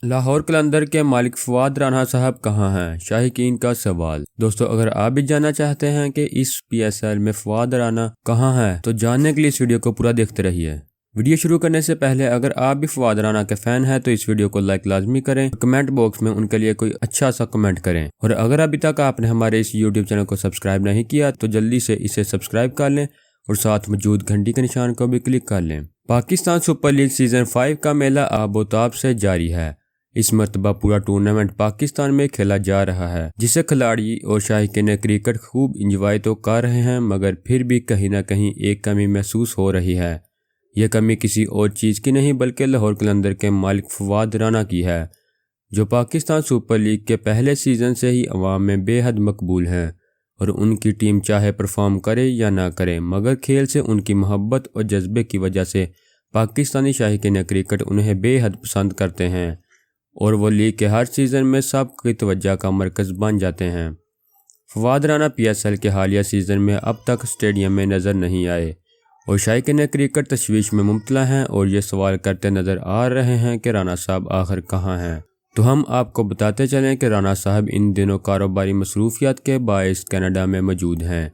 लाहौर कलंदर के मालिक फवाद राना साहब कहाँ हैं? शाहीकीन का सवाल। दोस्तों, अगर आप भी जानना चाहते हैं कि इस PSL में फवाद राना कहाँ हैं, तो जानने के लिए इस वीडियो को पूरा देखते रहिए। वीडियो शुरू करने से पहले अगर आप भी फवाद राना के फैन हैं तो इस वीडियो को लाइक लाजमी करें और कमेंट बॉक्स में उनके लिए कोई अच्छा सा कमेंट करें। और अगर अभी तक आपने हमारे इस यूट्यूब चैनल को सब्सक्राइब नहीं किया तो जल्दी से इसे सब्सक्राइब कर लें और साथ मौजूद घंटी के निशान को भी क्लिक कर लें। पाकिस्तान सुपर लीग सीजन 5 का मेला आबोताब से जारी है। इस मरतबा पूरा टूर्नामेंट पाकिस्तान में खेला जा रहा है, जिसे खिलाड़ी और शाहीकीन क्रिकेट खूब इंजॉय तो कर रहे हैं, मगर फिर भी कहीं ना कहीं एक कमी महसूस हो रही है। यह कमी किसी और चीज़ की नहीं बल्कि लाहौर कलंदर के मालिक फवाद राना की है, जो पाकिस्तान सुपर लीग के पहले सीजन से ही अवाम में बेहद मकबूल हैं और उनकी टीम चाहे परफॉर्म करे या ना करे, मगर खेल से उनकी मोहब्बत और जज्बे की वजह से पाकिस्तानी शाहीकीन क्रिकेट उन्हें बेहद पसंद करते हैं और वो लीग के हर सीज़न में सबकी तवज्जो का मरकज़ बन जाते हैं। फवाद राना PSL के हालिया सीज़न में अब तक स्टेडियम में नज़र नहीं आए और शाहीकीन क्रिकेट तशवीश में मुब्तला हैं और ये सवाल करते नज़र आ रहे हैं कि राना साहब आखिर कहाँ हैं। तो हम आपको बताते चलें कि राना साहब इन दिनों कारोबारी मसरूफियात के बाइस कनाडा में मौजूद हैं।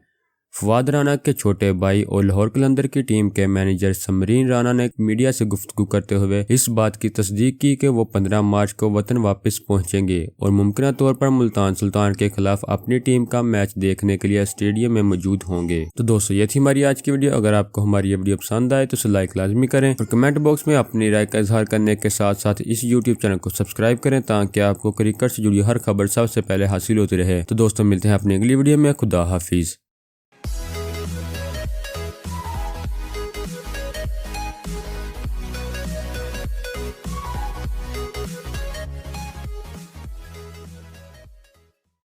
फवाद राना के छोटे भाई और लाहौर कलंदर की टीम के मैनेजर समरीन राना ने मीडिया से गुफ्तगू करते हुए इस बात की तस्दीक की कि वो 15 मार्च को वतन वापस पहुंचेंगे और मुमकिन तौर पर मुल्तान सुल्तान के खिलाफ अपनी टीम का मैच देखने के लिए स्टेडियम में मौजूद होंगे। तो दोस्तों, ये थी हमारी आज की वीडियो। अगर आपको हमारी ये वीडियो पसंद आए तो उसे लाइक लाजमी करें और कमेंट बॉक्स में अपनी राय का इजहार करने के साथ साथ इस यूट्यूब चैनल को सब्सक्राइब करें ताकि आपको क्रिकेट से जुड़ी हर खबर सबसे पहले हासिल होती रहे। तो दोस्तों, मिलते हैं अपनी अगली वीडियो में। खुदा हाफिज।